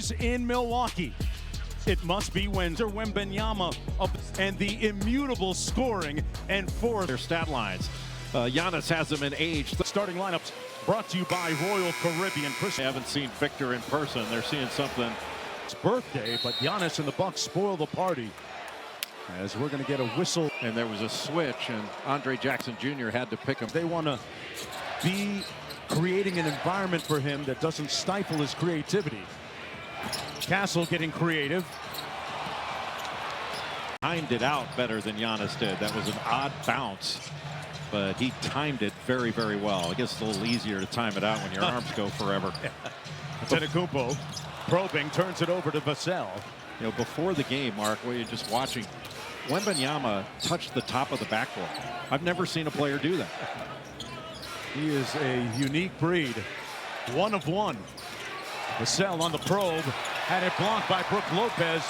Spurs in Milwaukee. It must be Wembanyama and the immutable scoring and force. Their stat lines. Giannis has them in age. The starting lineups brought to you by Royal Caribbean. They haven't seen Victor in person. They're seeing something. It's birthday, but Giannis and the Bucks spoil the party. As we're going to get a whistle. And there was a switch, and Andre Jackson Jr. had to pick him. They want to be creating an environment for him that doesn't stifle his creativity. Castle getting creative. Timed it out better than Giannis did. That was an odd bounce, but he timed it very, very well. I guess it's a little easier to time it out when your arms go forever. Antetokounmpo probing, turns it over to Vassell. You know, before the game, Mark, where you're just watching, Wembanyama touched the top of the backboard. I've never seen a player do that. He is a unique breed. One of one. Vassell on the probe. Had it blocked by Brook Lopez.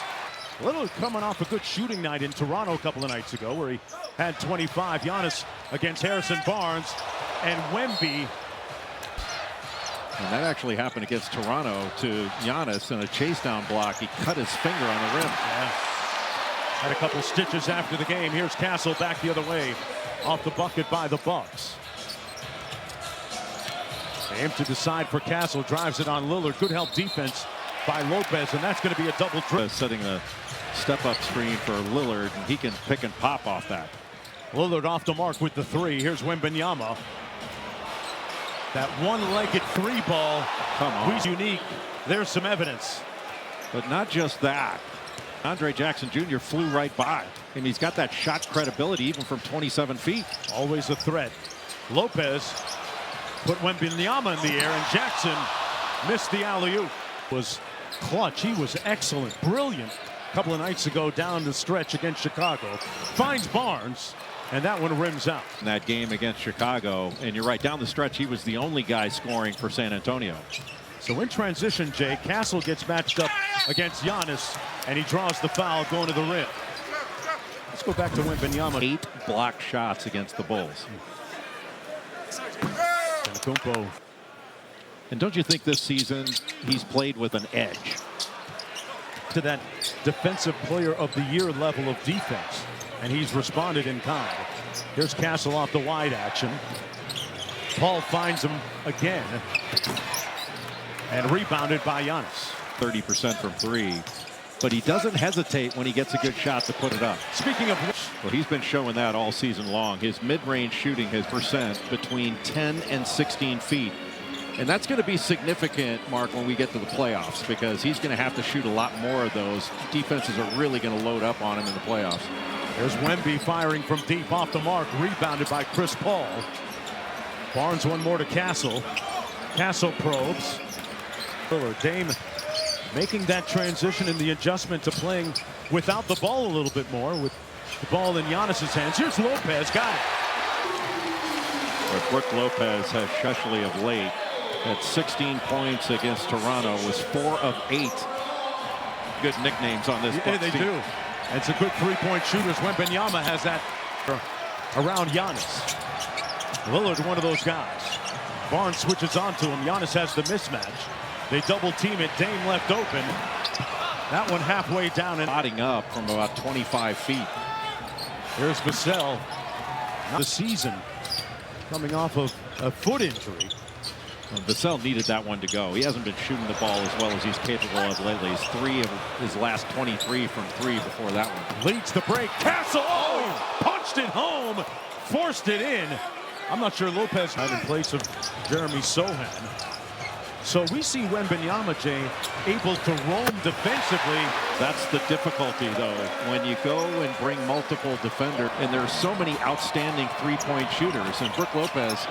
Little coming off a good shooting night in Toronto a couple of nights ago where he had 25. Giannis against Harrison Barnes and Wemby. And that actually happened against Toronto to Giannis in a chase down block. He cut his finger on the rim. Yeah. Had a couple stitches after the game. Here's Castle back the other way off the bucket by the Bucks. Aim to decide for Castle, drives it on Lillard. Good help defense by Lopez, and that's going to be a double trip. Setting a step-up screen for Lillard, and he can pick and pop off that. Lillard off the mark with the three. Here's Wembanyama. That one-legged three ball. Come on. He's unique. There's some evidence. But not just that. Andre Jackson Jr. flew right by, and he's got that shot credibility even from 27 feet. Always a threat. Lopez put Wembanyama in the air, and Jackson missed the alley-oop. Was clutch. He was excellent, brilliant a couple of nights ago down the stretch against Chicago. Finds Barnes, and that one rims out. In that game against Chicago, and you're right, down the stretch, he was the only guy scoring for San Antonio. So in transition, Jay, Castle gets matched up against Giannis, and he draws the foul going to the rim. Let's go back to Wembanyama. 8 blocked shots against the Bulls. Antetokounmpo. And don't you think this season he's played with an edge? To that defensive player of the year level of defense, and he's responded in kind. Here's Castle off the wide action. Paul finds him again, and rebounded by Giannis. 30% from 3, but he doesn't hesitate when he gets a good shot to put it up. Speaking of which, well, he's been showing that all season long. His mid-range shooting has percent between 10 and 16 feet. And that's going to be significant, Mark, when we get to the playoffs, because he's going to have to shoot a lot more of those. Defenses are really going to load up on him in the playoffs. There's Wemby firing from deep off the mark, rebounded by Chris Paul. Barnes one more to Castle. Castle probes. Dame making that transition in the adjustment to playing without the ball a little bit more, with the ball in Giannis's hands. Here's Lopez, got it. But Brook Lopez has Shushly of late. At 16 points against Toronto, was 4 of 8. Good nicknames on this. Yeah, they do. It's a good three-point shooters. Wembanyama has that around Giannis. Lillard, one of those guys. Barnes switches onto him. Giannis has the mismatch. They double team it. Dame left open. That one halfway down and spotting up from about 25 feet. Here's Vassell. The season coming off of a foot injury. Vassell needed that one to go. He hasn't been shooting the ball as well as he's capable of lately. He's 3 of his last 23 from 3 before that one. Leads the break. Castle, punched it home, forced it in. I'm not sure Lopez had in place of Jeremy Sohan. So we see Wembanyama, Jay, able to roam defensively. That's the difficulty, though, when you go and bring multiple defenders, and there's so many outstanding three-point shooters. And Brook Lopez,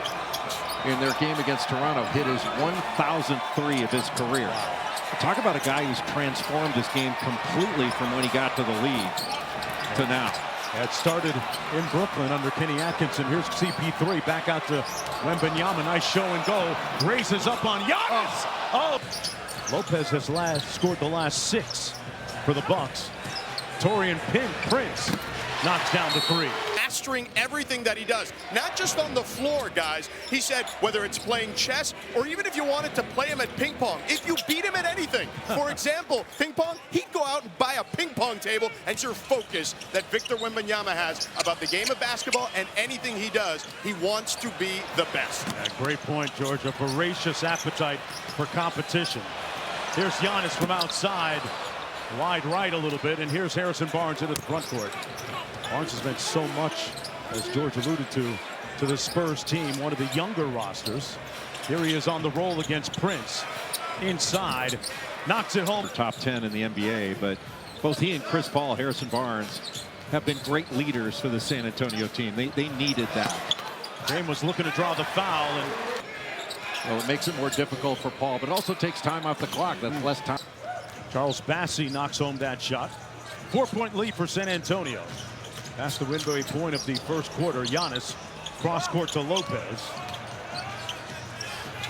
in their game against Toronto, hit his 1,000th three of his career. Talk about a guy who's transformed his game completely from when he got to the league to now. It started in Brooklyn under Kenny Atkinson. Here's CP3 back out to Wembanyama. Nice show and go. Races up on Giannis. Oh! Lopez has scored the last 6 for the Bucks. Torian Prince knocks down the 3. mastering everything that he does. Not just on the floor, guys. He said whether it's playing chess or even if you wanted to play him at ping pong, if you beat him at anything, for example, ping pong, he'd go out and buy a ping pong table, and your focus that Victor Wembanyama has about the game of basketball and anything he does, he wants to be the best. Yeah, great point, George. A voracious appetite for competition. Here's Giannis from outside. Wide right a little bit, and here's Harrison Barnes into the front court. Barnes has meant so much, as George alluded to the Spurs team, one of the younger rosters. Here he is on the roll against Prince. Inside, knocks it home. Top 10 in the NBA, but both he and Chris Paul, Harrison Barnes, have been great leaders for the San Antonio team. They needed that. Dame was looking to draw the foul, and well, it makes it more difficult for Paul, but it also takes time off the clock. That's less time. Charles Bassey knocks home that shot. 4-point lead for San Antonio. Past the midway point of the first quarter, Giannis cross court to Lopez.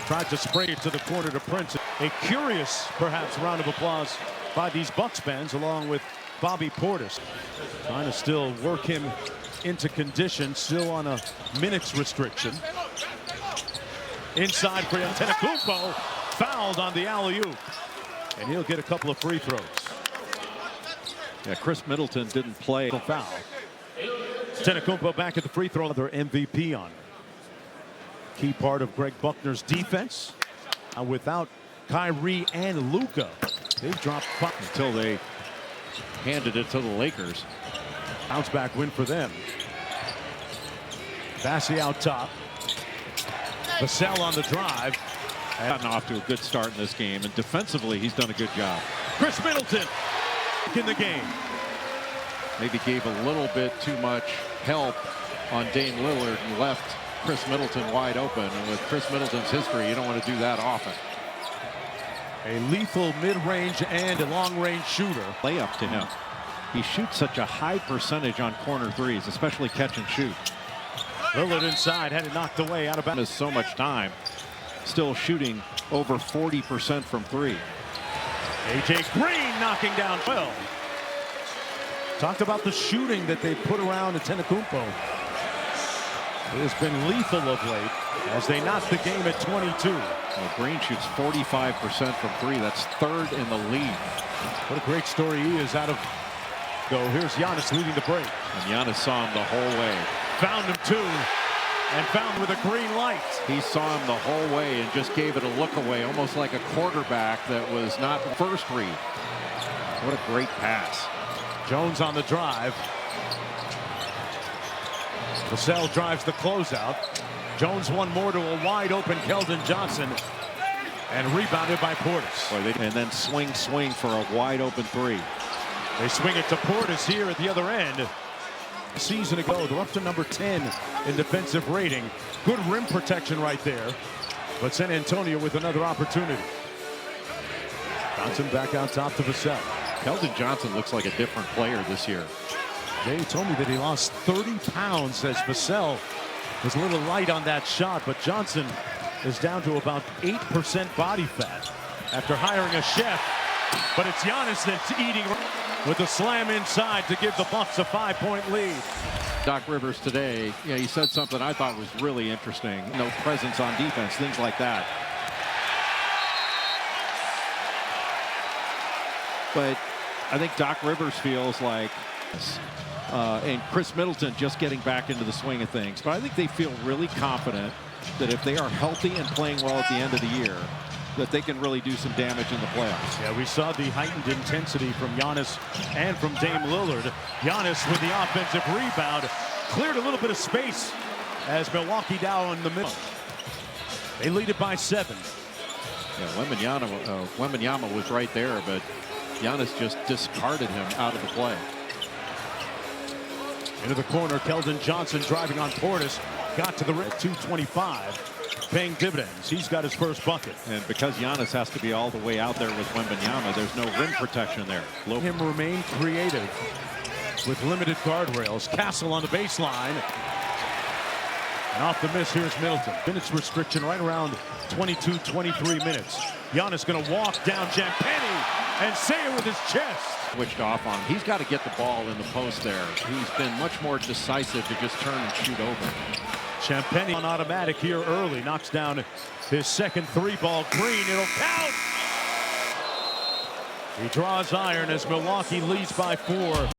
Tried to spray it to the corner to Prince. A curious, perhaps, round of applause by these Bucks fans, along with Bobby Portis. Trying to still work him into condition, still on a minutes restriction. Inside for Antetokounmpo, fouled on the alley-oop, and he'll get a couple of free throws. Yeah, Chris Middleton didn't play. Foul. Antetokounmpo back at the free throw. Another MVP on. Key part of Greg Buckner's defense. Without Kyrie and Luka, they've dropped five. Until they handed it to the Lakers. Bounce back win for them. Bassey out top. Vassell on the drive. Gotten off to a good start in this game, and defensively he's done a good job. Chris Middleton in the game. Maybe gave a little bit too much help on Dame Lillard and left Chris Middleton wide open. And with Chris Middleton's history, you don't want to do that often. A lethal mid-range and a long-range shooter. Layup to him. He shoots such a high percentage on corner threes, especially catch and shoot. Lillard inside, had it knocked away out of bounds. So much time. Still shooting over 40% from three. A.J. Green knocking down 12. Talked about the shooting that they put around Antetokounmpo. It has been lethal of late as they knock the game at 22. Well, Green shoots 45% from three. That's third in the league. What a great story he is out of go. Here's Giannis leading the break. And Giannis saw him the whole way. Found him too, and found with a green light. He saw him the whole way and just gave it a look away, almost like a quarterback that was not first read. What a great pass. Jones on the drive. Vassell drives the closeout. Jones one more to a wide open Keldon Johnson, and rebounded by Portis. And then swing for a wide open three. They swing it to Portis here at the other end. A season ago, they're up to number 10 in defensive rating. Good rim protection right there. But San Antonio with another opportunity. Johnson back out top to Vassell. Keldon Johnson looks like a different player this year. Jay told me that he lost 30 pounds as Vassell was a little light on that shot, but Johnson is down to about 8% body fat after hiring a chef. But it's Giannis that's eating with a slam inside to give the Bucks a 5-point lead. Doc Rivers today, he said something I thought was really interesting. No presence on defense, things like that. But I think Doc Rivers feels like and Chris Middleton just getting back into the swing of things. But I think they feel really confident that if they are healthy and playing well at the end of the year, that they can really do some damage in the playoffs. Yeah, we saw the heightened intensity from Giannis and from Dame Lillard. Giannis with the offensive rebound, cleared a little bit of space as Milwaukee down in the middle. They lead it by 7. Yeah, Wembanyama was right there, but Giannis just discarded him out of the play. Into the corner, Keldon Johnson driving on Portis. Got to the rim, 2:25, paying dividends. He's got his first bucket. And because Giannis has to be all the way out there with Wembanyama, there's no rim protection there. Him remain creative with limited guardrails. Castle on the baseline. And off the miss, here's Middleton. Minutes restriction right around 22, 23 minutes. Giannis going to walk down Champagny. and say it with his chest. Switched off on him. He's got to get the ball in the post there. He's been much more decisive to just turn and shoot over. Champagny on automatic here early. Knocks down his second three-ball. Green, it'll count. He draws iron as Milwaukee leads by 4.